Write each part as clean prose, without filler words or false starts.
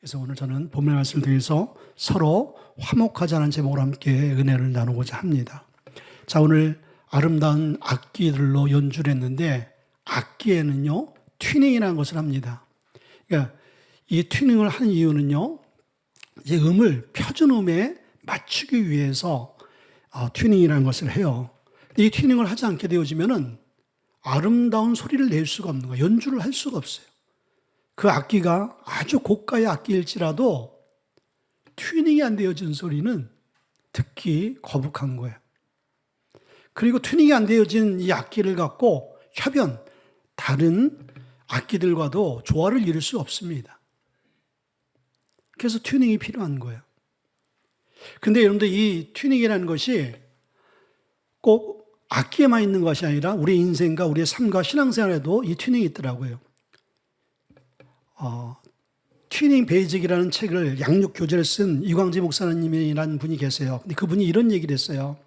그래서 오늘 저는 본문 말씀을 통해서 서로 화목하자는 제목으로 함께 은혜를 나누고자 합니다. 자, 오늘 아름다운 악기들로 연주를 했는데 악기에는요 튜닝이라는 것을 합니다. 그러니까 이 튜닝을 한 이유는요, 이 음을 표준음에 맞추기 위해서 튜닝이라는 것을 해요. 이 튜닝을 하지 않게 되어지면은 아름다운 소리를 낼 수가 없는 거예요. 연주를 할 수가 없어요. 그 악기가 아주 고가의 악기일지라도 튜닝이 안 되어진 소리는 듣기 거북한 거예요. 그리고 튜닝이 안 되어진 이 악기를 갖고 다른 악기들과도 조화를 이룰 수 없습니다. 그래서 튜닝이 필요한 거예요. 근데 여러분들 이 튜닝이라는 것이 꼭 악기에만 있는 것이 아니라 우리 인생과 우리의 삶과 신앙생활에도 이 튜닝이 있더라고요. 튜닝 베이직이라는 책을 양육교재를 쓴 이광재 목사님이라는 분이 계세요. 근데 그분이 이런 얘기를 했어요.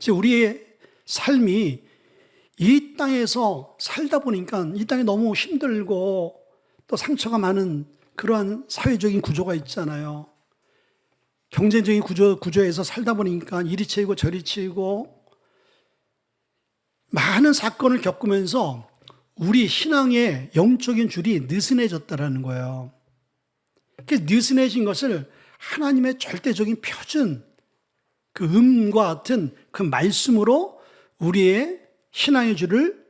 우리의 삶이 이 땅에서 살다 보니까 이 땅이 너무 힘들고 또 상처가 많은 그러한 사회적인 구조가 있잖아요. 경쟁적인 구조에서 살다 보니까 이리 치이고 저리 치이고 많은 사건을 겪으면서 우리 신앙의 영적인 줄이 느슨해졌다라는 거예요. 그 느슨해진 것을 하나님의 절대적인 표준, 그 음과 같은 그 말씀으로 우리의 신앙의 줄을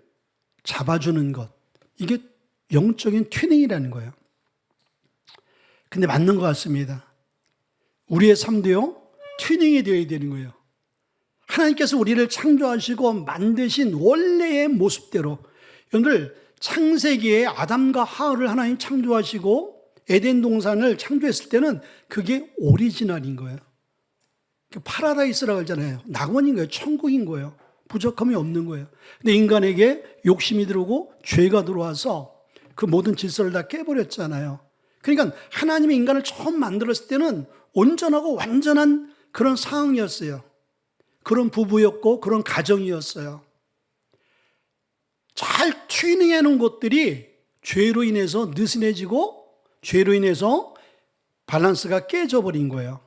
잡아주는 것. 이게 영적인 튜닝이라는 거예요. 근데 맞는 것 같습니다. 우리의 삶도요, 튜닝이 되어야 되는 거예요. 하나님께서 우리를 창조하시고 만드신 원래의 모습대로, 여러분들 창세기에 아담과 하와를 하나님 창조하시고 에덴 동산을 창조했을 때는 그게 오리지널인 거예요. 파라다이스라고 하잖아요. 낙원인 거예요. 천국인 거예요. 부족함이 없는 거예요. 근데 인간에게 욕심이 들어오고 죄가 들어와서 그 모든 질서를 다 깨버렸잖아요. 그러니까 하나님이 인간을 처음 만들었을 때는 온전하고 완전한 그런 상황이었어요. 그런 부부였고 그런 가정이었어요. 잘 튜닝해 놓은 것들이 죄로 인해서 느슨해지고 죄로 인해서 밸런스가 깨져버린 거예요.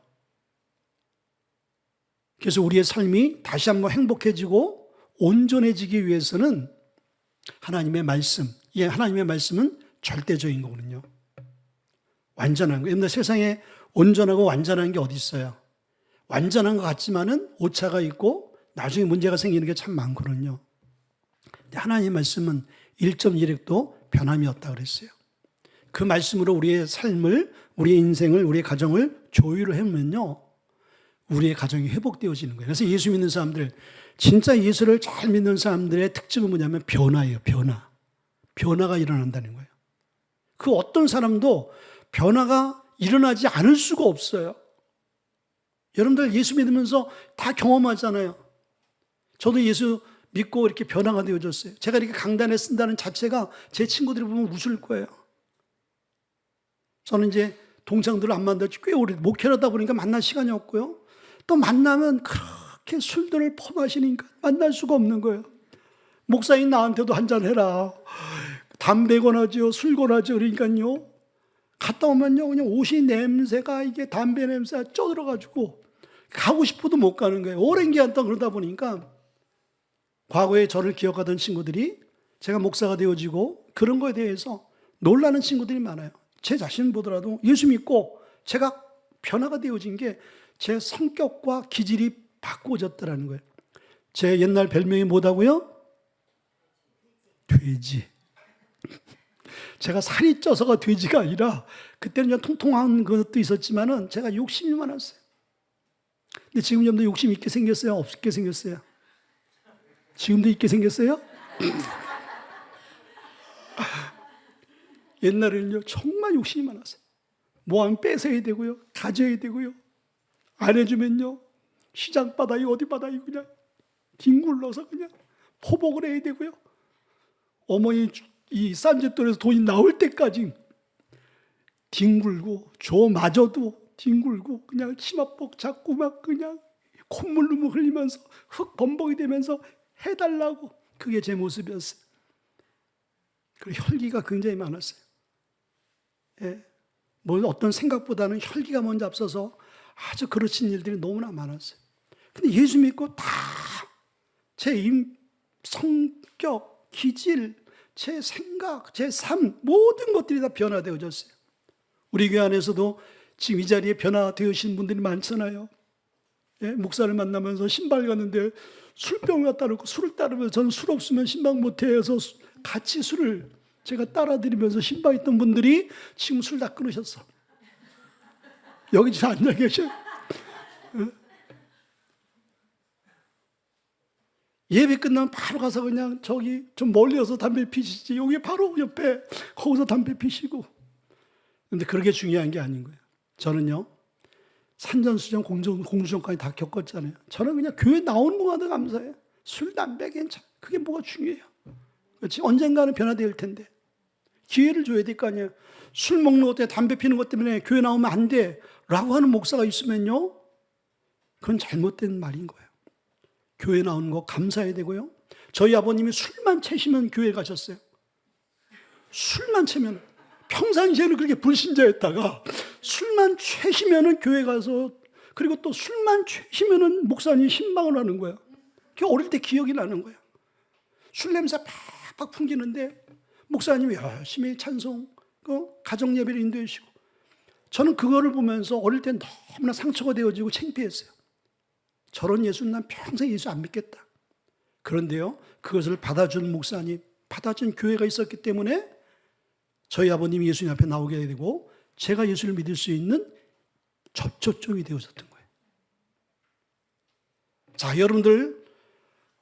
그래서 우리의 삶이 다시 한번 행복해지고 온전해지기 위해서는 하나님의 말씀, 하나님의 말씀은 절대적인 거거든요. 완전한 거예요. 근데 세상에 온전하고 완전한 게 어디 있어요? 완전한 것 같지만은 오차가 있고 나중에 문제가 생기는 게 참 많거든요. 근데 하나님의 말씀은 1.1핵도 변함이 없다고 그랬어요. 그 말씀으로 우리의 삶을, 우리의 인생을, 우리의 가정을 조율을 하면요, 우리의 가정이 회복되어지는 거예요. 그래서 예수 믿는 사람들, 진짜 예수를 잘 믿는 사람들의 특징은 뭐냐면 변화예요. 변화가 일어난다는 거예요. 그 어떤 사람도 변화가 일어나지 않을 수가 없어요. 여러분들 예수 믿으면서 다 경험하잖아요. 저도 예수 믿고 이렇게 변화가 되어졌어요. 제가 이렇게 강단에 쓴다는 자체가 제 친구들이 보면 웃을 거예요. 저는 이제 동창들을 안 만나지 꽤 오래 목회하다 보니까 만날 시간이 없고요. 또 만나면 그렇게 술들을 퍼마시니까 만날 수가 없는 거예요. 목사님 나한테도 한잔 해라. 담배 권하죠. 술 권하죠. 그러니까요. 갔다 오면요, 그냥 옷이 냄새가 이게 담배 냄새가 쪄들어가지고 가고 싶어도 못 가는 거예요. 오랜 기간 동안 그러다 보니까 과거에 저를 기억하던 친구들이 제가 목사가 되어지고 그런 거에 대해서 놀라는 친구들이 많아요. 제 자신 보더라도 예수 믿고 제가 변화가 되어진 게 제 성격과 기질이 바꾸어졌다는 거예요. 제 옛날 별명이 뭐다고요? 돼지. 제가 살이 쪄서가 돼지가 아니라 그때는 그냥 통통한 것도 있었지만은 제가 욕심이 많았어요. 근데 지금 좀 더 욕심 있게 생겼어요? 없게 생겼어요? 지금도 있게 생겼어요? 옛날에는요, 정말 욕심이 많았어요. 뭐 하면 뺏어야 되고요, 가져야 되고요. 안 해주면요, 시장 바닥이 어디 바닥이 그냥 뒹굴러서 그냥 포복을 해야 되고요. 어머니 이 쌈짓돈에서 돈이 나올 때까지 뒹굴고, 저마저도 뒹굴고, 그냥 치맛복 잡고 막 그냥 콧물 흘리면서 흙 범벅이 되면서 해달라고. 그게 제 모습이었어요. 그리고 혈기가 굉장히 많았어요. 예. 뭐 어떤 생각보다는 혈기가 먼저 앞서서 아주 그르친 일들이 너무나 많았어요. 근데 예수 믿고 다 제 성격, 기질, 제 생각, 제 삶 모든 것들이 다 변화되어졌어요. 우리 교회 안에서도 지금 이 자리에 변화되으신 분들이 많잖아요. 예, 목사를 만나면서 신발 갔는데 술병을 갖다 놓고 술을 따르면서 저는 술 없으면 신방 못해 해서 같이 술을 제가 따라드리면서 신방 있던 분들이 지금 술 다 끊으셨어. 여기 지금 앉아 계셔. 예배 끝나면 바로 가서 그냥 저기 좀 멀리 와서 담배 피시지. 여기 바로 옆에 거기서 담배 피시고. 근데 그렇게 중요한 게 아닌 거예요. 저는요, 산전수전, 공주전까지 다 겪었잖아요. 저는 그냥 교회 나오는 것마다 감사해요. 술, 담배 괜찮아. 그게 뭐가 중요해요. 그렇지? 언젠가는 변화될 텐데. 기회를 줘야 될 거 아니에요. 술 먹는 것 때문에, 담배 피는 것 때문에 교회 나오면 안 돼. 라고 하는 목사가 있으면요, 그건 잘못된 말인 거예요. 교회 나오는 거 감사해야 되고요. 저희 아버님이 술만 채시면 교회 가셨어요. 술만 채면. 평상시에는 그렇게 불신자였다가 술만 채시면은 교회 가서, 그리고 또 술만 채시면은 목사님 신방을 하는 거야. 그 어릴 때 기억이 나는 거야. 술 냄새 팍팍 풍기는데 목사님이 열심히 찬송, 가정 예배를 인도해 주시고, 저는 그거를 보면서 어릴 때 너무나 상처가 되어지고 창피했어요. 저런 예수는 난 평생 예수 안 믿겠다. 그런데요, 그것을 받아준 목사님, 받아준 교회가 있었기 때문에 저희 아버님이 예수님 앞에 나오게 되고 제가 예수를 믿을 수 있는 접촉점이 되어졌던 거예요. 자, 여러분들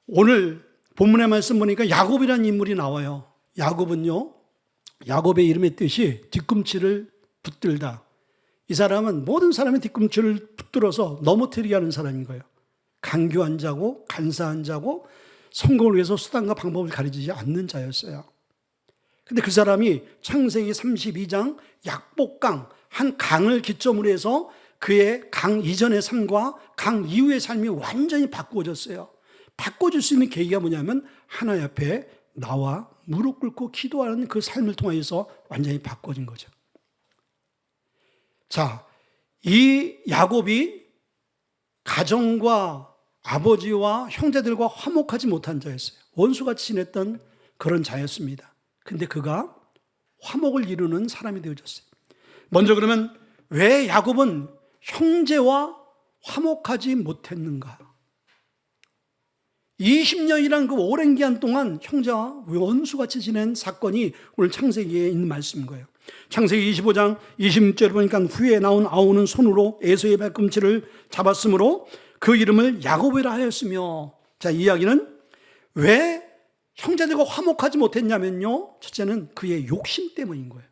오늘 본문의 말씀 보니까 야곱이라는 인물이 나와요. 야곱은요, 야곱의 이름의 뜻이 뒤꿈치를 붙들다. 이 사람은 모든 사람의 뒤꿈치를 붙들어서 넘어뜨리게 하는 사람인 거예요. 강교한 자고 간사한 자고 성공을 위해서 수단과 방법을 가리지 않는 자였어요. 근데 그 사람이 창세기 32장 약복강, 한 강을 기점으로 해서 그의 강 이전의 삶과 강 이후의 삶이 완전히 바꿔졌어요. 바꿔줄 수 있는 계기가 뭐냐면 하나님 앞에 나와 무릎 꿇고 기도하는 그 삶을 통해서 완전히 바꿔진 거죠. 자, 이 야곱이 가정과 아버지와 형제들과 화목하지 못한 자였어요. 원수같이 지냈던 그런 자였습니다. 근데 그가 화목을 이루는 사람이 되어졌어요. 먼저 그러면 왜 야곱은 형제와 화목하지 못했는가? 20년이란 그 오랜 기간 동안 형제와 원수같이 지낸 사건이 오늘 창세기에 있는 말씀인 거예요. 창세기 25장 26절에 보니까 후에 나온 아우는 손으로 에서의 발꿈치를 잡았으므로 그 이름을 야곱이라 하였으며, 자, 이 이야기는 왜 형제들과 화목하지 못했냐면요, 첫째는 그의 욕심 때문인 거예요.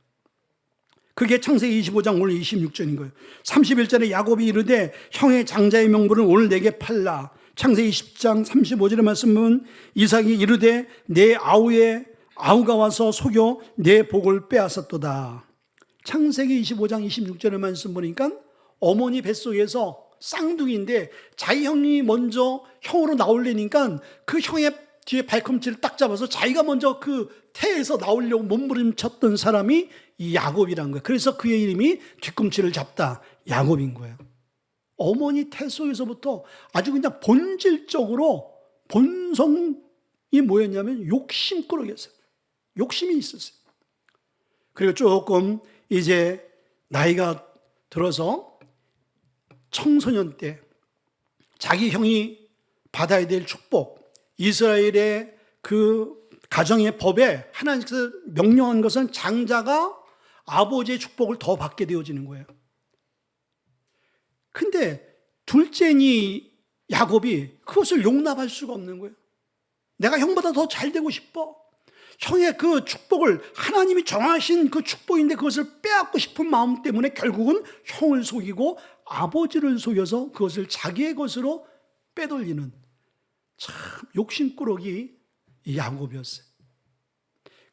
그게 창세기 25장 오늘 26절인 거예요. 31절에 야곱이 이르되 형의 장자의 명분을 오늘 내게 팔라. 창세기 20장 35절의 말씀은 이삭이 이르되 내 아우가 와서 속여 내 복을 빼앗았도다. 창세기 25장 26절의 말씀 보니까 어머니 뱃속에서 쌍둥이인데 자기 형이 먼저 형으로 나오려니까 그 형의 뒤에 발꿈치를 딱 잡아서 자기가 먼저 그 태에서 나오려고 몸부림쳤던 사람이 이 야곱이라는 거예요. 그래서 그의 이름이 뒤꿈치를 잡다, 야곱인 거예요. 어머니 태 속에서부터 아주 그냥 본질적으로 본성이 뭐였냐면 욕심꾸러기였어요. 욕심이 있었어요. 그리고 조금 이제 나이가 들어서 청소년 때 자기 형이 받아야 될 축복, 이스라엘의 그 가정의 법에 하나님께서 명령한 것은 장자가 아버지의 축복을 더 받게 되어지는 거예요. 근데 둘째니 야곱이 그것을 용납할 수가 없는 거예요. 내가 형보다 더 잘 되고 싶어. 형의 그 축복을, 하나님이 정하신 그 축복인데 그것을 빼앗고 싶은 마음 때문에 결국은 형을 속이고 아버지를 속여서 그것을 자기의 것으로 빼돌리는 참 욕심꾸러기 야곱이었어요.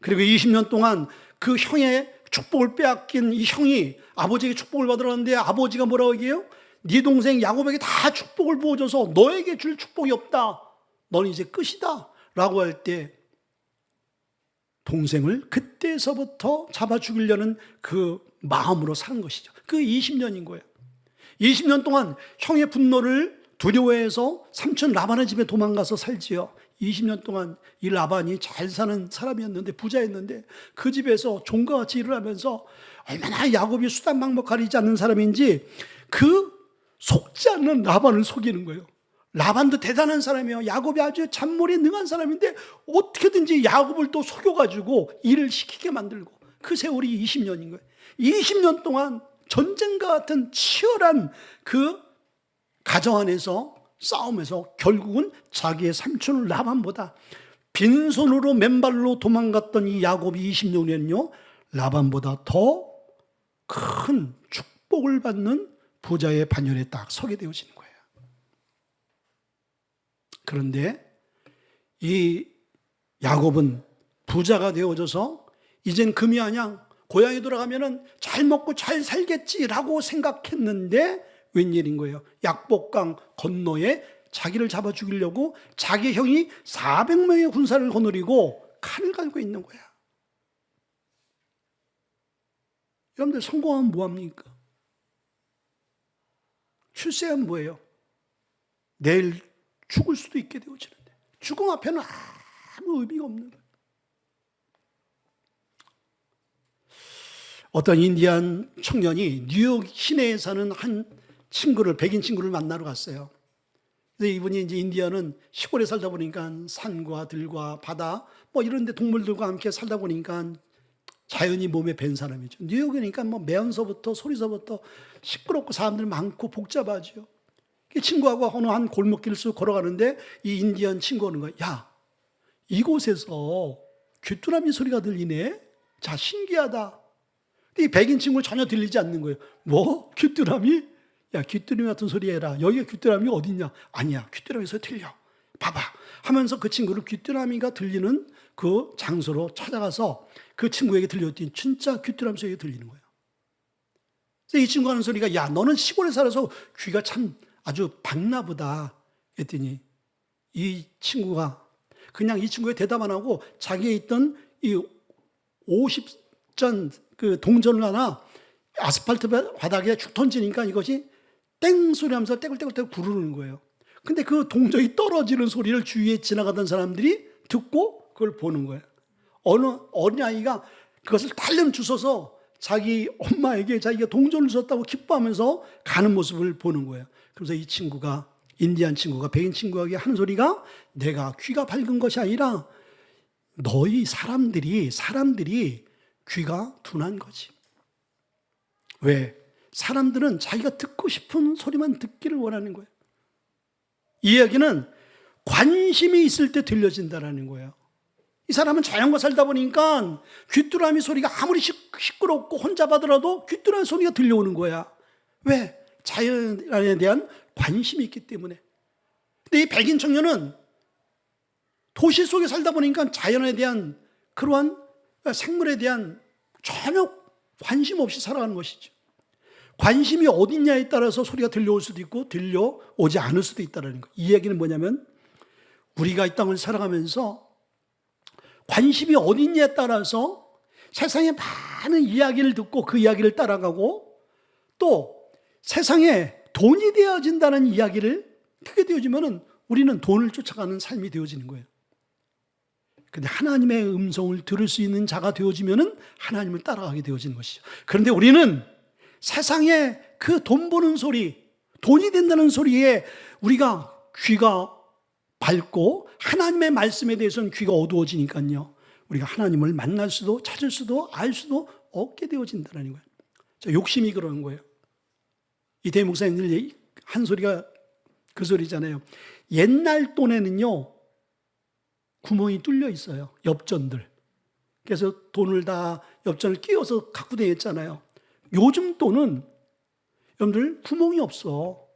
그리고 20년 동안 그 형의 축복을 빼앗긴 이 형이 아버지에게 축복을 받으려는데 아버지가 뭐라고 얘기해요? 네 동생 야곱에게 다 축복을 부어줘서 너에게 줄 축복이 없다. 너는 이제 끝이다. 라고 할 때 동생을 그때서부터 잡아 죽이려는 그 마음으로 사는 것이죠. 그 20년인 거예요. 20년 동안 형의 분노를 두려워해서 삼촌 라반의 집에 도망가서 살지요. 20년 동안 이 라반이 잘 사는 사람이었는데, 부자였는데, 그 집에서 종과 같이 일을 하면서 얼마나 야곱이 수단 방법 가리지 않는 사람인지 그 속지 않는 라반을 속이는 거예요. 라반도 대단한 사람이에요. 야곱이 아주 잔머리에 능한 사람인데 어떻게든지 야곱을 또 속여가지고 일을 시키게 만들고, 그 세월이 20년인 거예요. 20년 동안 전쟁과 같은 치열한 그 가정 안에서 싸움에서 결국은 자기의 삼촌 라반보다, 빈손으로 맨발로 도망갔던 이 야곱이 20년 후에는요, 라반보다 더 큰 축복을 받는 부자의 반열에 딱 서게 되어지는 거예요. 그런데 이 야곱은 부자가 되어져서 이젠 금이 아냥 고향에 돌아가면은 잘 먹고 잘 살겠지라고 생각했는데 웬일인 거예요. 약복강 건너에 자기를 잡아 죽이려고 자기 형이 400명의 군사를 거느리고 칼을 갈고 있는 거야. 여러분들, 성공하면 뭐합니까? 출세하면 뭐예요? 내일 죽을 수도 있게 되어지는데, 죽음 앞에는 아무 의미가 없는 거예요. 어떤 인디안 청년이 뉴욕 시내에 사는 한 친구를, 백인 친구를 만나러 갔어요. 그래서 이분이 이제 인디언은 시골에 살다 보니까 산과 들과 바다 뭐 이런 데 동물들과 함께 살다 보니까 자연이 몸에 밴 사람이죠. 뉴욕이니까 뭐 매연서부터 소리서부터 시끄럽고 사람들 많고 복잡하죠. 그 친구하고 어느 한 골목길을 쑥 걸어가는데 이 인디언 친구 오는 거야. 야, 이곳에서 귀뚜라미 소리가 들리네? 자, 신기하다. 이 백인 친구는 전혀 들리지 않는 거예요. 뭐? 귀뚜라미? 야, 귀뚜라미 같은 소리 해라. 여기가 귀뚜라미가 어딨냐? 아니야, 귀뚜라미 소리 들려. 봐봐. 하면서 그 친구를 귀뚜라미가 들리는 그 장소로 찾아가서 그 친구에게 들렸더니 진짜 귀뚜라미 소리가 들리는 거예요. 그래서 이 친구가 하는 소리가, 야, 너는 시골에 살아서 귀가 참 아주 밝나 보다 했더니 이 친구가 그냥 이 친구의 대답 안 하고 자기에 있던 이 50전 그 동전을 하나 아스팔트 바닥에 축 던지니까 이것이 땡 소리 하면서 떼굴떼굴떼굴 구르는 거예요. 근데 그 동전이 떨어지는 소리를 주위에 지나가던 사람들이 듣고 그걸 보는 거예요. 어느 어린아이가 그것을 딸름 주워서 자기 엄마에게 자기가 동전을 줬다고 기뻐하면서 가는 모습을 보는 거예요. 그래서 이 친구가, 인디안 친구가 백인 친구에게 하는 소리가, 내가 귀가 밝은 것이 아니라 너희 사람들이 귀가 둔한 거지. 왜? 사람들은 자기가 듣고 싶은 소리만 듣기를 원하는 거예요. 이 이야기는 관심이 있을 때 들려진다는 거예요. 이 사람은 자연과 살다 보니까 귀뚜라미 소리가 아무리 시끄럽고 혼잡하더라도 귀뚜라미 소리가 들려오는 거야. 왜? 자연에 대한 관심이 있기 때문에. 근데 이 백인 청년은 도시 속에 살다 보니까 자연에 대한 그러한 생물에 대한 전혀 관심 없이 살아가는 것이죠. 관심이 어딨냐에 따라서 소리가 들려올 수도 있고 들려오지 않을 수도 있다는 거예요. 이 얘기는 뭐냐면, 우리가 이 땅을 살아가면서 관심이 어딨냐에 따라서 세상에 많은 이야기를 듣고 그 이야기를 따라가고, 또 세상에 돈이 되어진다는 이야기를 크게 되어지면 우리는 돈을 쫓아가는 삶이 되어지는 거예요. 근데 하나님의 음성을 들을 수 있는 자가 되어지면 하나님을 따라가게 되어지는 것이죠. 그런데 우리는 세상에 그 돈 버는 소리, 돈이 된다는 소리에 우리가 귀가 밝고 하나님의 말씀에 대해서는 귀가 어두워지니까요, 우리가 하나님을 만날 수도 찾을 수도 알 수도 없게 되어진다는 거예요. 욕심이 그러는 거예요. 이대 목사님들 한 소리가 그 소리잖아요. 옛날 돈에는요 구멍이 뚫려 있어요. 엽전들. 그래서 돈을 다 엽전을 끼워서 갖고 다녔잖아요. 요즘 돈은 여러분들 구멍이 없어.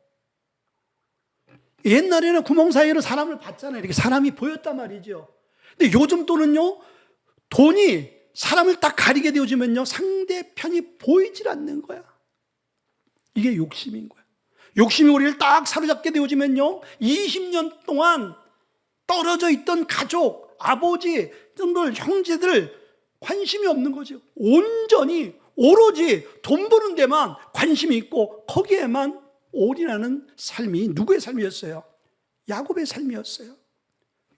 옛날에는 구멍 사이로 사람을 봤잖아요. 이렇게 사람이 보였단 말이죠. 근데 요즘 돈은요, 돈이 사람을 딱 가리게 되어지면요, 상대편이 보이질 않는 거야. 이게 욕심인 거야. 욕심이 우리를 딱 사로잡게 되어지면요, 20년 동안 떨어져 있던 가족, 아버지, 형제들 관심이 없는 거죠. 온전히 오로지 돈 버는 데만 관심이 있고 거기에만 올인하는 삶이 누구의 삶이었어요? 야곱의 삶이었어요.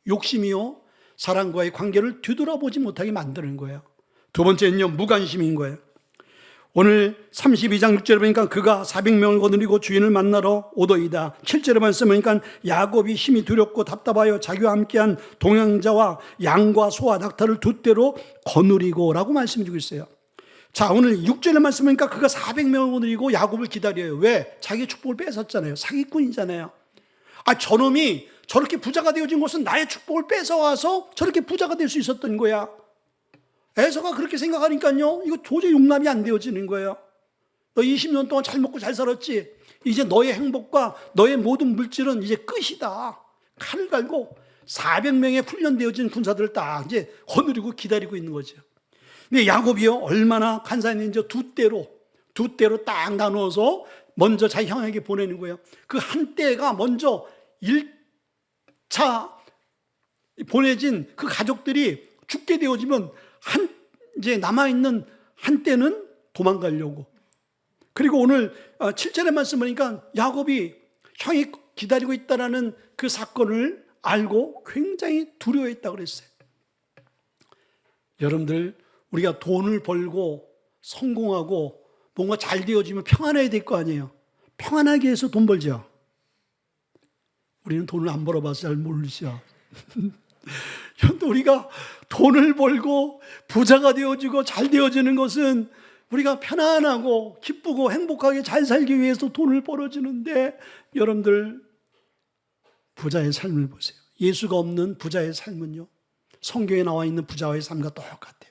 욕심이요, 사랑과의 관계를 뒤돌아보지 못하게 만드는 거예요. 두 번째는요, 무관심인 거예요. 오늘 32장 6절에 보니까 그가 400명을 거느리고 주인을 만나러 오더이다. 7절에 말씀하니까 야곱이 심히 두렵고 답답하여 자기와 함께한 동행자와 양과 소와 낙타를 두 떼로 거느리고 라고 말씀 주고 있어요. 자, 오늘 6절에 말씀하니까 그가 400명을 거느리고 야곱을 기다려요. 왜? 자기의 축복을 뺏었잖아요. 사기꾼이잖아요. 저놈이 저렇게 부자가 되어진 것은 나의 축복을 뺏어와서 저렇게 부자가 될 수 있었던 거야. 에서가 그렇게 생각하니까요, 이거 도저히 용납이 안 되어지는 거예요. 너 20년 동안 잘 먹고 잘 살았지? 이제 너의 행복과 너의 모든 물질은 이제 끝이다. 칼을 갈고 400명의 훈련되어진 군사들을 딱 이제 거느리고 기다리고 있는 거죠. 근데 야곱이요, 얼마나 간사했는지 두 떼로 딱 나누어서 먼저 자기 형에게 보내는 거예요. 그 한 떼가 먼저 1차 보내진 그 가족들이 죽게 되어지면 이제 남아있는 한 떼는 도망가려고. 그리고 오늘 7절의 말씀하니까 야곱이 형이 기다리고 있다는 그 사건을 알고 굉장히 두려워했다고 그랬어요. 여러분들, 우리가 돈을 벌고 성공하고 뭔가 잘 되어지면 평안해야 될 거 아니에요. 평안하게 해서 돈 벌죠. 우리는 돈을 안 벌어봐서 잘 모르죠. 우리가 돈을 벌고 부자가 되어지고 잘 되어지는 것은 우리가 편안하고 기쁘고 행복하게 잘 살기 위해서 돈을 벌어주는데, 여러분들 부자의 삶을 보세요. 예수가 없는 부자의 삶은요, 성경에 나와 있는 부자의 삶과 똑같아요.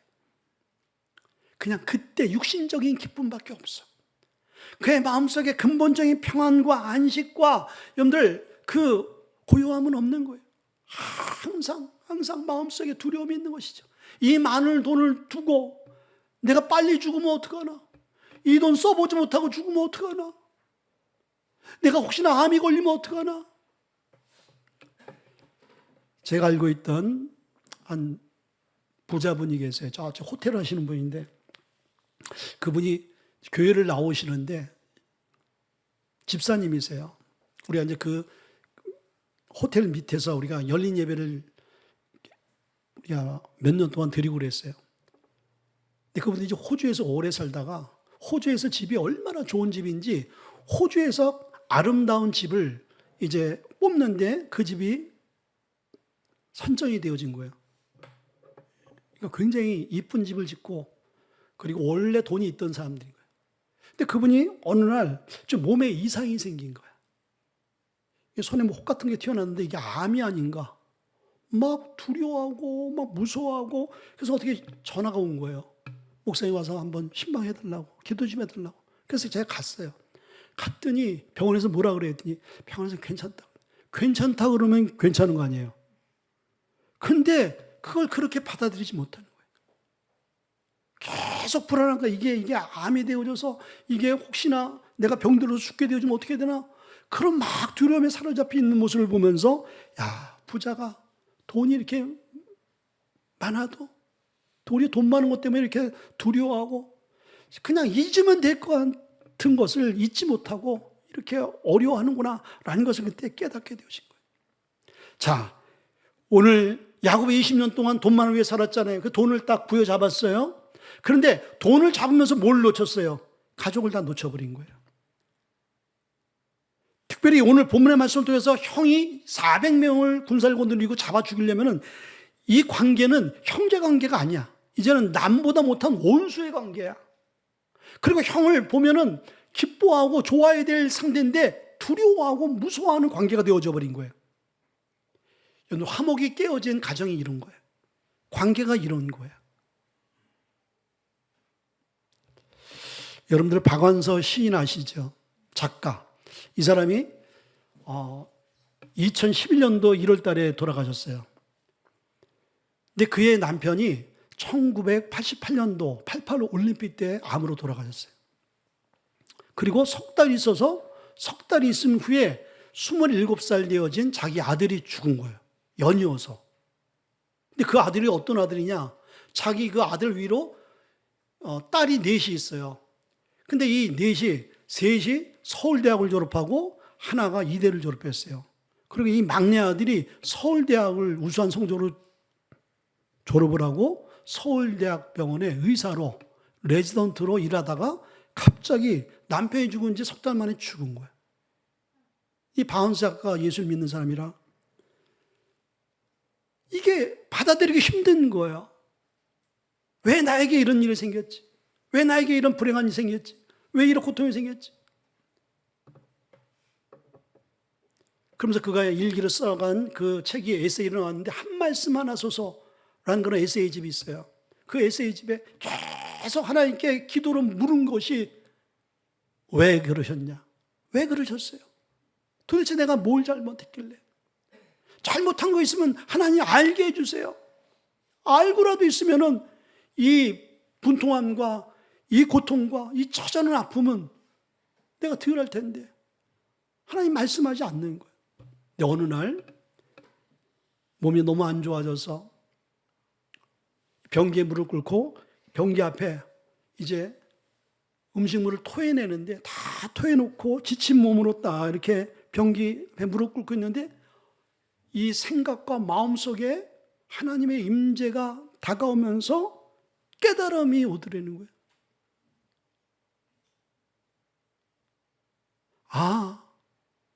그냥 그때 육신적인 기쁨밖에 없어. 그의 마음속에 근본적인 평안과 안식과 여러분들 그 고요함은 없는 거예요. 항상 마음속에 두려움이 있는 것이죠. 이 많은 돈을 두고 내가 빨리 죽으면 어떡하나? 이 돈 써보지 못하고 죽으면 어떡하나? 내가 혹시나 암이 걸리면 어떡하나? 제가 알고 있던 한 부자분이 계세요. 저 호텔 하시는 분인데, 그분이 교회를 나오시는데 집사님이세요. 우리가 이제 그 호텔 밑에서 우리가 열린 예배를 우리가 몇 년 동안 드리고 그랬어요. 근데 그분이 이제 호주에서 오래 살다가 호주에서 집이 얼마나 좋은 집인지 호주에서 아름다운 집을 이제 뽑는데 그 집이 선정이 되어진 거예요. 그러니까 굉장히 이쁜 집을 짓고, 그리고 원래 돈이 있던 사람들인 거예요. 근데 그분이 어느 날 좀 몸에 이상이 생긴 거예요. 손에 뭐 혹 같은 게 튀어나왔는데 이게 암이 아닌가? 막 두려워하고 막 무서워하고, 그래서 어떻게 전화가 온 거예요. 목사님 와서 한번 신방해달라고, 기도 좀 해달라고. 그래서 제가 갔어요. 갔더니 병원에서 뭐라 그랬더니 병원에서 괜찮다. 괜찮다 그러면 괜찮은 거 아니에요. 근데 그걸 그렇게 받아들이지 못하는 거예요. 계속 불안한 거야. 이게 암이 되어져서 이게 혹시나 내가 병들어서 죽게 되어지면 어떻게 되나? 그런 막 두려움에 사로잡혀 있는 모습을 보면서, 야, 부자가 돈이 이렇게 많아도 우리 돈 많은 것 때문에 이렇게 두려워하고 그냥 잊으면 될 것 같은 것을 잊지 못하고 이렇게 어려워하는구나 라는 것을 그때 깨닫게 되어진 거예요. 자, 오늘 야곱이 20년 동안 돈만을 위해 살았잖아요. 그 돈을 딱 부여잡았어요. 그런데 돈을 잡으면서 뭘 놓쳤어요? 가족을 다 놓쳐버린 거예요. 특별히 오늘 본문의 말씀을 통해서 형이 400명을 군사를 거느리고 잡아 죽이려면 이 관계는 형제 관계가 아니야. 이제는 남보다 못한 원수의 관계야. 그리고 형을 보면은 기뻐하고 좋아해야 될 상대인데 두려워하고 무서워하는 관계가 되어져 버린 거예요. 화목이 깨어진 가정이 이런 거예요. 관계가 이런 거예요. 여러분들 박완서 시인 아시죠? 작가. 이 사람이 2011년도 1월 달에 돌아가셨어요. 근데 그의 남편이 1988년도 88 올림픽 때 암으로 돌아가셨어요. 그리고 석 달 있은 후에 27살 되어진 자기 아들이 죽은 거예요. 연이어서. 근데 그 아들이 어떤 아들이냐? 자기 그 아들 위로 딸이 넷이 있어요. 근데 이 넷이, 셋이 서울대학을 졸업하고 하나가 이대를 졸업했어요. 그리고 이 막내 아들이 서울대학을 우수한 성적으로 졸업을 하고 서울대학 병원의 의사로 레지던트로 일하다가 갑자기 남편이 죽은 지 석 달 만에 죽은 거예요. 이 바운스 작가가 예수를 믿는 사람이라 이게 받아들이기 힘든 거예요. 왜 나에게 이런 일이 생겼지? 왜 나에게 이런 불행한 일이 생겼지? 왜 이런 고통이 생겼지? 그러면서 그가 일기를 써간 그 책이 에세이로 나왔는데 한 말씀 하나 소서라는 그런 에세이집이 있어요. 그 에세이집에 계속 하나님께 기도로 물은 것이 왜 그러셨냐? 왜 그러셨어요? 도대체 내가 뭘 잘못했길래? 잘못한 거 있으면 하나님 알게 해주세요. 알고라도 있으면은 이 분통함과 이 고통과 이 처자는 아픔은 내가 덜 할 텐데 하나님 말씀하지 않는 거예요. 근데 어느 날 몸이 너무 안 좋아져서 변기에 물을 끓고 변기 앞에 이제 음식물을 토해내는데 다 토해놓고 지친 몸으로 딱 이렇게 변기 앞에 물을 끓고 있는데 이 생각과 마음속에 하나님의 임재가 다가오면서 깨달음이 오더라는 거예요. 아,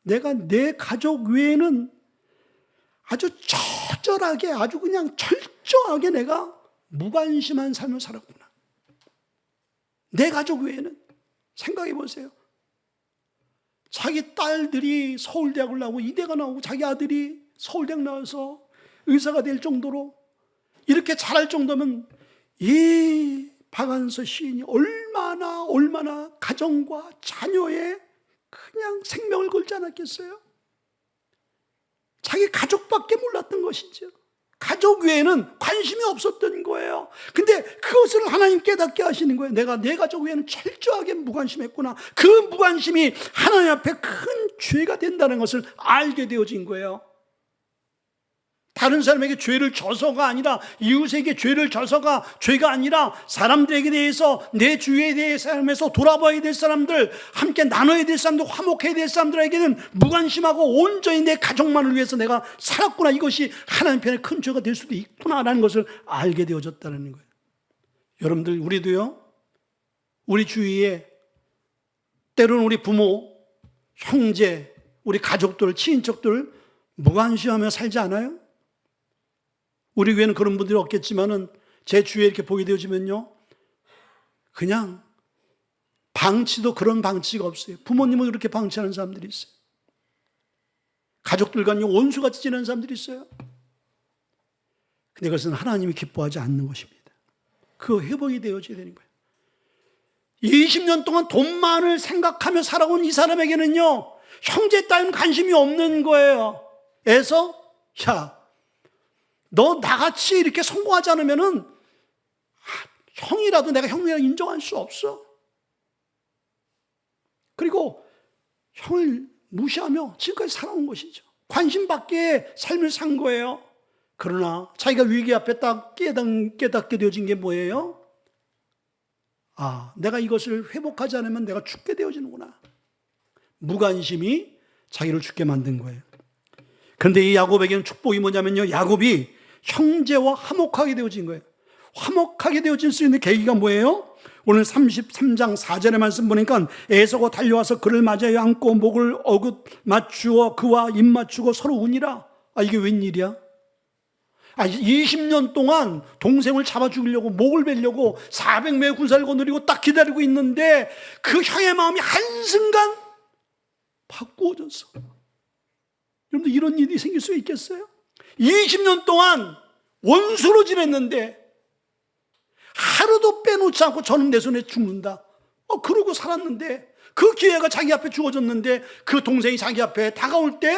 내가 내 가족 외에는 아주 처절하게 아주 그냥 철저하게 내가 무관심한 삶을 살았구나. 내 가족 외에는. 생각해 보세요. 자기 딸들이 서울대학을 나오고 이대가 나오고 자기 아들이 서울대학 나와서 의사가 될 정도로 이렇게 잘할 정도면 이 박안서 시인이 얼마나 가정과 자녀에 그냥 생명을 걸지 않았겠어요? 자기 가족밖에 몰랐던 것이죠. 가족 외에는 관심이 없었던 거예요. 근데 그것을 하나님 깨닫게 하시는 거예요. 내가 내 가족 외에는 철저하게 무관심했구나. 그 무관심이 하나님 앞에 큰 죄가 된다는 것을 알게 되어진 거예요. 다른 사람에게 죄를 져서가 아니라, 이웃에게 죄를 져서가 죄가 아니라 사람들에게 대해서, 내 주위에 대해서 삶에서 돌아봐야 될 사람들, 함께 나눠야 될 사람들, 화목해야 될 사람들에게는 무관심하고 온전히 내 가족만을 위해서 내가 살았구나. 이것이 하나님 편에 큰 죄가 될 수도 있구나라는 것을 알게 되어졌다는 거예요. 여러분들, 우리도요, 우리 주위에 때로는 우리 부모, 형제, 우리 가족들, 친인척들 무관심하며 살지 않아요? 우리 외에는 그런 분들이 없겠지만은 제 주위에 이렇게 보게 되어지면요, 그냥 방치도 그런 방치가 없어요. 부모님은 그렇게 방치하는 사람들이 있어요. 가족들과는 원수같이 지내는 사람들이 있어요. 근데 그것은 하나님이 기뻐하지 않는 것입니다. 그 회복이 되어져야 되는 거예요. 20년 동안 돈만을 생각하며 살아온 이 사람에게는요, 형제 따위는 관심이 없는 거예요. 그래서 야, 너 나같이 이렇게 성공하지 않으면은 형이라도 내가 형이라고 인정할 수 없어. 그리고 형을 무시하며 지금까지 살아온 것이죠. 관심 밖에 삶을 산 거예요. 그러나 자기가 위기 앞에 딱 깨닫게 되어진 게 뭐예요? 아, 내가 이것을 회복하지 않으면 내가 죽게 되어지는구나. 무관심이 자기를 죽게 만든 거예요. 그런데 이 야곱에게는 축복이 뭐냐면요, 야곱이 형제와 화목하게 되어진 거예요. 화목하게 되어질 수 있는 계기가 뭐예요? 오늘 33장 4절의 말씀 보니까 에서가 달려와서 그를 맞아야 안고 목을 어긋 맞추어 그와 입 맞추고 서로 우니라. 아, 이게 웬일이야? 20년 동안 동생을 잡아 죽이려고 목을 베려고 400명의 군사를 거느리고 딱 기다리고 있는데 그 형의 마음이 한순간 바꾸어졌어. 여러분들, 이런 일이 생길 수 있겠어요? 20년 동안 원수로 지냈는데 하루도 빼놓지 않고 저는 내 손에 죽는다. 그러고 살았는데 그 기회가 자기 앞에 주어졌는데 그 동생이 자기 앞에 다가올 때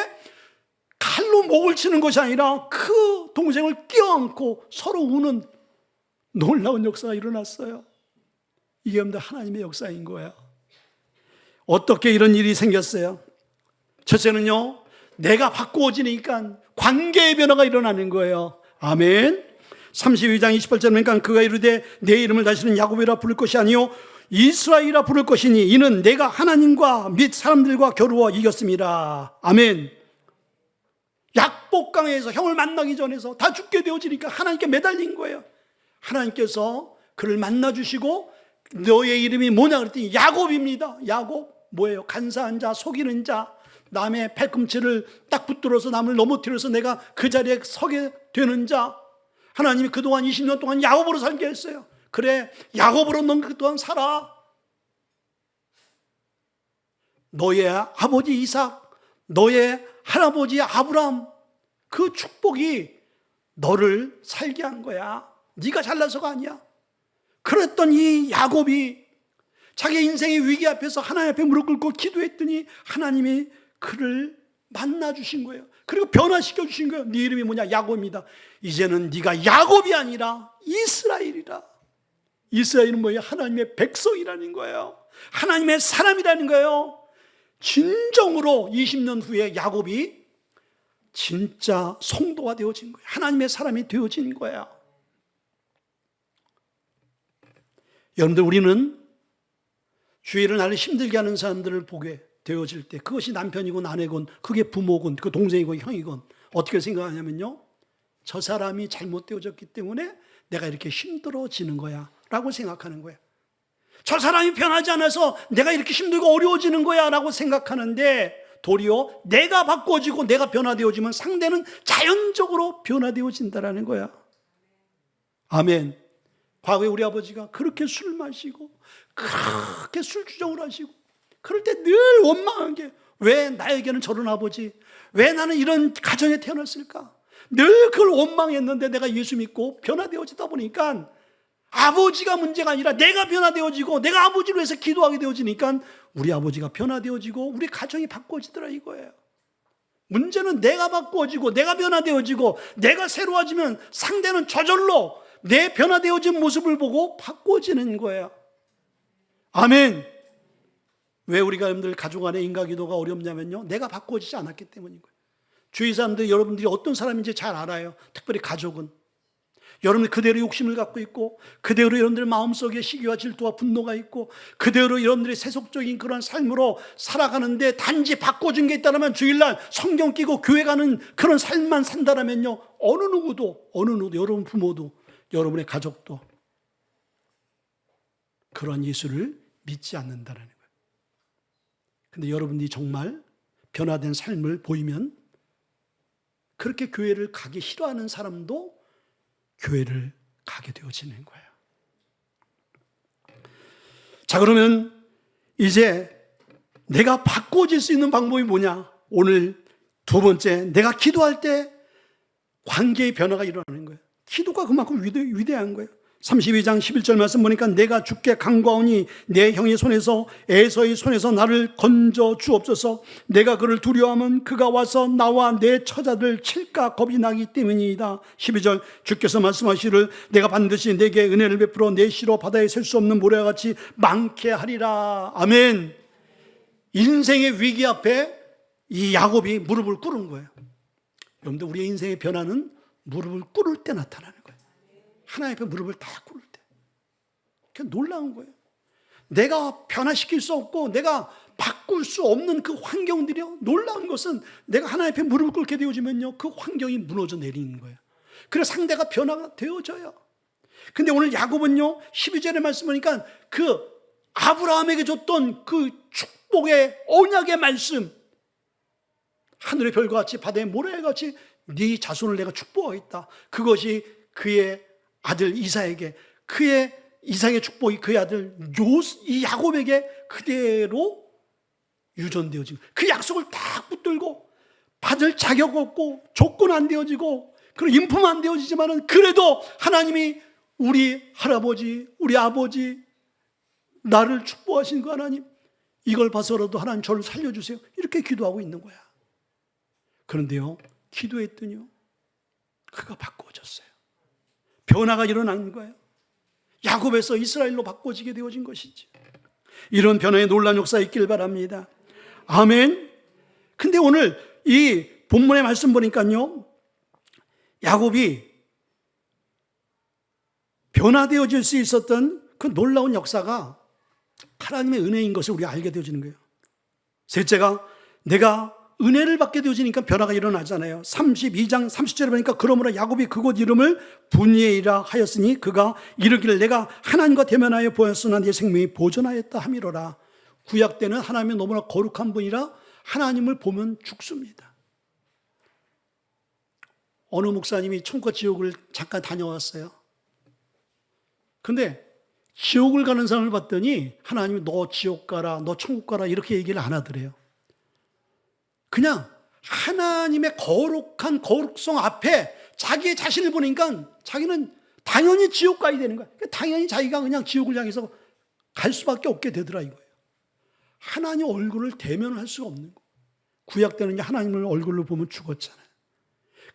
칼로 목을 치는 것이 아니라 그 동생을 껴안고 서로 우는 놀라운 역사가 일어났어요. 이게 하나님의 역사인 거예요. 어떻게 이런 일이 생겼어요? 첫째는요, 내가 바꾸어지니까 관계의 변화가 일어나는 거예요. 아멘. 32장 28절 보니까 그가 이르되 내 이름을 다시는 야곱이라 부를 것이 아니요 이스라엘이라 부를 것이니 이는 내가 하나님과 및 사람들과 겨루어 이겼습니다. 아멘. 약복강에서 형을 만나기 전에서 다 죽게 되어지니까 하나님께 매달린 거예요. 하나님께서 그를 만나주시고 너의 이름이 뭐냐 그랬더니 야곱입니다. 야곱 뭐예요? 간사한 자, 속이는 자, 남의 팔꿈치를 딱 붙들어서 남을 넘어뜨려서 내가 그 자리에 서게 되는 자. 하나님이 그동안 20년 동안 야곱으로 살게 했어요. 그래, 야곱으로 넌 그동안 살아. 너의 아버지 이삭, 너의 할아버지 아브람, 그 축복이 너를 살게 한 거야. 네가 잘나서가 아니야. 그랬던 이 야곱이 자기 인생의 위기 앞에서 하나님 앞에 무릎 꿇고 기도했더니 하나님이 그를 만나주신 거예요. 그리고 변화시켜 주신 거예요. 네 이름이 뭐냐? 야곱입니다. 이제는 네가 야곱이 아니라 이스라엘이라. 이스라엘은 뭐예요? 하나님의 백성이라는 거예요. 하나님의 사람이라는 거예요. 진정으로 20년 후에 야곱이 진짜 성도가 되어진 거예요. 하나님의 사람이 되어진 거예요. 여러분들, 우리는 주일을 나를 힘들게 하는 사람들을 보게 되어질 때, 그것이 남편이건 아내건 그게 부모건 그 동생이건 형이건 어떻게 생각하냐면요, 저 사람이 잘못되어졌기 때문에 내가 이렇게 힘들어지는 거야 라고 생각하는 거야. 저 사람이 변하지 않아서 내가 이렇게 힘들고 어려워지는 거야 라고 생각하는데, 도리어 내가 바꿔지고 내가 변화되어지면 상대는 자연적으로 변화되어진다라는 거야. 아멘. 과거에 우리 아버지가 그렇게 술 마시고 그렇게 술주정을 하시고 그럴 때 늘 원망한 게, 왜 나에게는 저런 아버지, 왜 나는 이런 가정에 태어났을까? 늘 그걸 원망했는데 내가 예수 믿고 변화되어지다 보니까 아버지가 문제가 아니라 내가 변화되어지고 내가 아버지로 해서 기도하게 되어지니까 우리 아버지가 변화되어지고 우리 가정이 바꿔지더라 이거예요. 문제는 내가 바꿔지고 내가 변화되어지고 내가 새로워지면 상대는 저절로 내 변화되어진 모습을 보고 바꿔지는 거예요. 아멘. 왜 우리가 여러분들 가족 안에 인과기도가 어렵냐면요, 내가 바꿔지지 않았기 때문인 거예요. 주위 사람들, 여러분들이 어떤 사람인지 잘 알아요. 특별히 가족은 여러분들 그대로 욕심을 갖고 있고, 그대로 여러분들 마음속에 시기와 질투와 분노가 있고, 그대로 여러분들의 세속적인 그런 삶으로 살아가는데 단지 바꿔준 게 있다면 주일날 성경 끼고 교회 가는 그런 삶만 산다면요, 어느 누구도 여러분 부모도 여러분의 가족도 그런 예수를 믿지 않는다는 거예요. 근데 여러분들이 정말 변화된 삶을 보이면 그렇게 교회를 가기 싫어하는 사람도 교회를 가게 되어지는 거예요. 자, 그러면 이제 내가 바꿔질 수 있는 방법이 뭐냐? 오늘 두 번째, 내가 기도할 때 관계의 변화가 일어나는 거예요. 기도가 그만큼 위대한 거예요. 32장 11절 말씀 보니까 내가 주께 간구하오니 내 형의 손에서 에서의 손에서 나를 건져 주옵소서. 내가 그를 두려워하면 그가 와서 나와 내 처자들 칠까 겁이 나기 때문이다. 12절 주께서 말씀하시를 내가 반드시 내게 은혜를 베풀어 내 시로 바다에 셀 수 없는 모래와 같이 많게 하리라. 아멘. 인생의 위기 앞에 이 야곱이 무릎을 꿇은 거예요. 여러분들, 우리의 인생의 변화는 무릎을 꿇을 때 나타나는 거예요. 하나님 앞에 무릎을 다 꿇을 때. 그게 놀라운 거예요. 내가 변화시킬 수 없고 내가 바꿀 수 없는 그 환경들이요, 놀라운 것은 내가 하나님 앞에 무릎을 꿇게 되어지면요, 그 환경이 무너져 내리는 거예요. 그래서 상대가 변화가 되어져요. 근데 오늘 야곱은요, 12절의 말씀 보니까 그 아브라함에게 줬던 그 축복의 언약의 말씀, 하늘의 별과 같이 바다의 모래와 같이 네 자손을 내가 축복하겠다. 그것이 그의 아들 이삭에게, 그의 이삭의 축복이 그의 아들 이 야곱에게 그대로 유전되어지고, 그 약속을 딱 붙들고 받을 자격 없고 조건 안 되어지고 그런 인품 안 되어지지만은 그래도 하나님이 우리 할아버지, 우리 아버지 나를 축복하신 그 하나님, 이걸 봐서라도 하나님 저를 살려주세요, 이렇게 기도하고 있는 거야. 그런데요, 기도했더니요, 그가 바꿔졌어요. 변화가 일어난 거예요. 야곱에서 이스라엘로 바꿔지게 되어진 것이지. 이런 변화의 놀라운 역사 있길 바랍니다. 아멘. 근데 오늘 이 본문의 말씀 보니까요, 야곱이 변화되어질 수 있었던 그 놀라운 역사가 하나님의 은혜인 것을 우리가 알게 되어지는 거예요. 셋째가 내가 은혜를 받게 되어지니까 변화가 일어나잖아요. 32장 30절에 보니까 그러므로 야곱이 그곳 이름을 분이엘이라 하였으니 그가 이르기를 내가 하나님과 대면하여 보았으나 내 생명이 보존하였다 함이로라. 구약 때는 하나님이 너무나 거룩한 분이라 하나님을 보면 죽습니다. 어느 목사님이 천국과 지옥을 잠깐 다녀왔어요. 근데 지옥을 가는 사람을 봤더니 하나님이 너 지옥 가라, 너 천국 가라 이렇게 얘기를 안 하더래요. 그냥 하나님의 거룩한 거룩성 앞에 자기의 자신을 보니까 자기는 당연히 지옥 가야 되는 거야. 당연히 자기가 그냥 지옥을 향해서 갈 수밖에 없게 되더라 이거예요. 하나님 얼굴을 대면을 할 수가 없는 거예요. 구약 때는 하나님을 얼굴로 보면 죽었잖아요.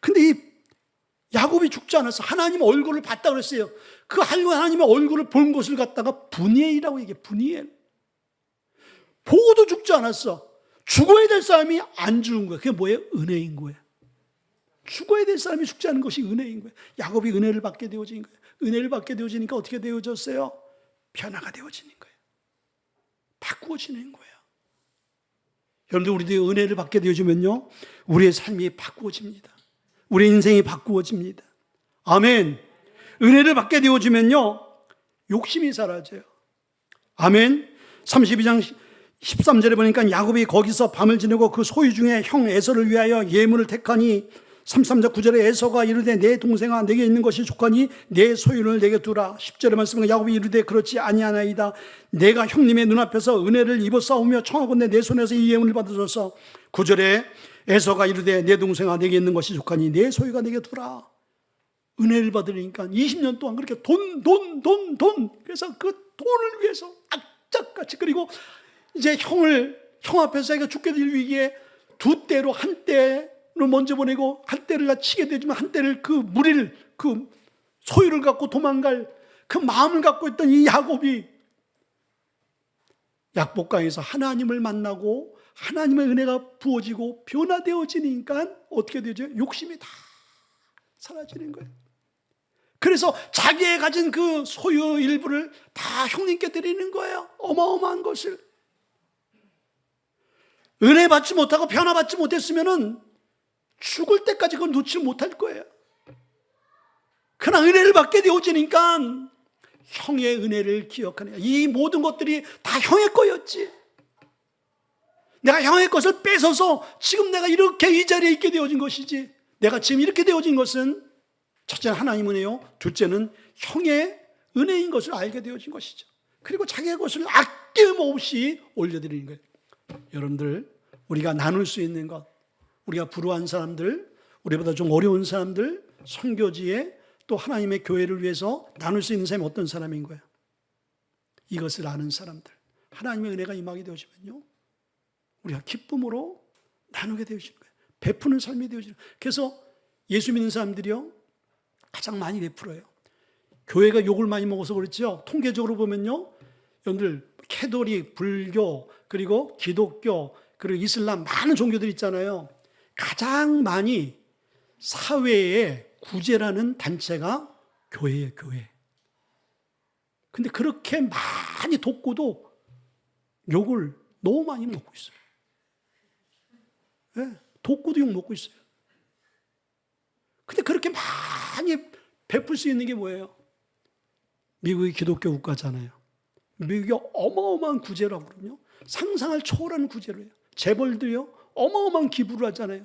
근데 이 야곱이 죽지 않았어. 하나님 얼굴을 봤다고 그랬어요. 그 하나님의 얼굴을 본 것을 갖다가 분이엘이라고 얘기해. 분이엘. 보고도 죽지 않았어. 죽어야 될 사람이 안 죽은 거야. 그게 뭐예요? 은혜인 거예요. 죽어야 될 사람이 죽지 않은 것이 은혜인 거예요. 야곱이 은혜를 받게 되어진 거예요. 은혜를 받게 되어지니까 어떻게 되어졌어요? 변화가 되어지는 거예요. 바꾸어지는 거예요. 여러분들 우리도 은혜를 받게 되어지면요 우리의 삶이 바꾸어집니다. 우리 인생이 바꾸어집니다. 아멘. 은혜를 받게 되어지면요 욕심이 사라져요. 아멘. 32장 13절에 보니까 야곱이 거기서 밤을 지내고 그 소유 중에 형 에서를 위하여 예물을 택하니 33절 9절에 에서가 이르되 내 동생아 내게 있는 것이 족하니 내 소유를 내게 두라. 10절에 말씀은 야곱이 이르되 그렇지 아니하나이다. 내가 형님의 눈앞에서 은혜를 입어 싸우며 청하건대 내 손에서 이 예물을 받아줘서 9절에 에서가 이르되 내 동생아 내게 있는 것이 족하니 내 소유가 내게 두라. 은혜를 받으니까 20년 동안 그렇게 돈 그래서 그 돈을 위해서 악착같이 그리고 이제 형 앞에서 자기가 죽게 될 위기에 두 때로 한 때를 먼저 보내고 한 때를 다 치게 되지만 한 때를 그 무리를 그 소유를 갖고 도망갈 그 마음을 갖고 있던 이 야곱이 약복강에서 하나님을 만나고 하나님의 은혜가 부어지고 변화되어지니까 어떻게 되죠? 욕심이 다 사라지는 거예요. 그래서 자기의 가진 그 소유 일부를 다 형님께 드리는 거예요. 어마어마한 것을. 은혜 받지 못하고 변화 받지 못했으면은 죽을 때까지 그걸 놓지 못할 거예요. 그러나 은혜를 받게 되어지니까 형의 은혜를 기억하네. 이 모든 것들이 다 형의 거였지. 내가 형의 것을 뺏어서 지금 내가 이렇게 이 자리에 있게 되어진 것이지. 내가 지금 이렇게 되어진 것은 첫째는 하나님 은혜요. 둘째는 형의 은혜인 것을 알게 되어진 것이죠. 그리고 자기의 것을 아낌없이 올려드리는 거예요. 여러분들 우리가 나눌 수 있는 것, 우리가 불우한 사람들, 우리보다 좀 어려운 사람들, 선교지에 또 하나님의 교회를 위해서 나눌 수 있는 사람이 어떤 사람인 거예요? 이것을 아는 사람들. 하나님의 은혜가 임하게 되어지면요 우리가 기쁨으로 나누게 되어지는 거예요. 베푸는 삶이 되어지는 거예요. 그래서 예수 믿는 사람들이요 가장 많이 베풀어요. 교회가 욕을 많이 먹어서 그렇죠. 통계적으로 보면요 여러분들 캐톨릭, 불교, 그리고 기독교, 그리고 이슬람 많은 종교들 있잖아요. 가장 많이 사회에 구제라는 단체가 교회예요. 교회. 근데 그렇게 많이 돕고도 욕을 너무 많이 먹고 있어요. 네, 돕고도 욕 먹고 있어요. 근데 그렇게 많이 베풀 수 있는 게 뭐예요? 미국이 기독교 국가잖아요. 미국이 어마어마한 구제라고 그러면 상상을 초월하는 구제를 해요. 재벌도요 어마어마한 기부를 하잖아요.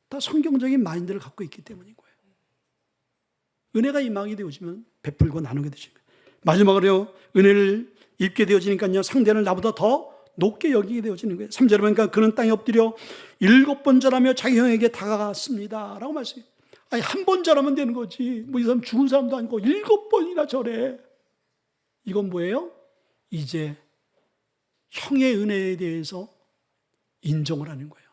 다 성경적인 마인드를 갖고 있기 때문인 거예요. 은혜가 임하게 되어지면 베풀고 나누게 되시는 거예요. 마지막으로 은혜를 입게 되어지니까요 상대는 나보다 더 높게 여기게 되어지는 거예요. 3절에 보니까 그는 땅에 엎드려 7번 절하며 자기 형에게 다가갔습니다 라고 말씀해요. 아니 한 번 절하면 되는 거지 뭐 이 사람 죽은 사람도 아니고 7번이나 절해. 이건 뭐예요? 이제 형의 은혜에 대해서 인정을 하는 거예요.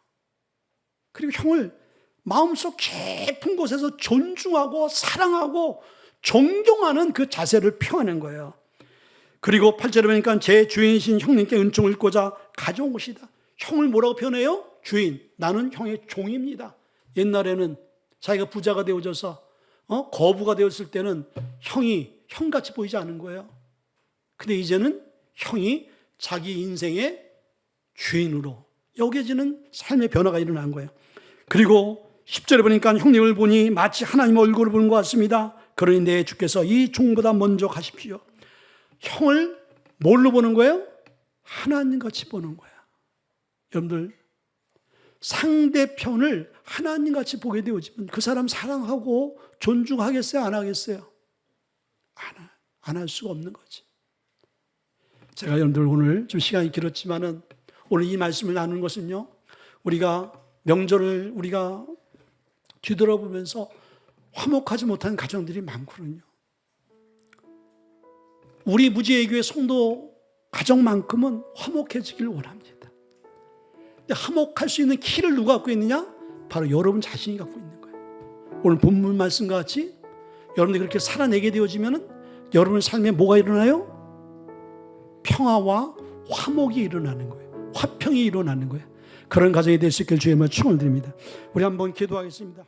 그리고 형을 마음속 깊은 곳에서 존중하고 사랑하고 존경하는 그 자세를 표하는 거예요. 그리고 8절에 보니까 제 주인이신 형님께 은총을 꽂아 가져온 것이다. 형을 뭐라고 표현해요? 주인. 나는 형의 종입니다. 옛날에는 자기가 부자가 되어져서 거부가 되었을 때는 형이 형같이 보이지 않은 거예요. 근데 이제는 형이 자기 인생의 주인으로 여겨지는 삶의 변화가 일어난 거예요. 그리고 10절에 보니까 형님을 보니 마치 하나님 얼굴을 보는 것 같습니다. 그러니 내 주께서 이 종보다 먼저 가십시오. 형을 뭘로 보는 거예요? 하나님같이 보는 거예요. 여러분들, 상대편을 하나님같이 보게 되어지면 그 사람 사랑하고 존중하겠어요? 안 하겠어요? 안 할 수가 없는 거지. 제가 여러분들 오늘 좀 시간이 길었지만은 오늘 이 말씀을 나누는 것은요, 우리가 명절을 우리가 뒤돌아보면서 화목하지 못한 가정들이 많거든요. 우리 무지개교회 성도 가정만큼은 화목해지길 원합니다. 근데 화목할 수 있는 키를 누가 갖고 있느냐? 바로 여러분 자신이 갖고 있는 거예요. 오늘 본문 말씀과 같이 여러분들이 그렇게 살아내게 되어지면은 여러분의 삶에 뭐가 일어나요? 평화와 화목이 일어나는 거예요. 화평이 일어나는 거예요. 그런 가정이 될 수 있길 주의 말씀을 드립니다. 우리 한번 기도하겠습니다.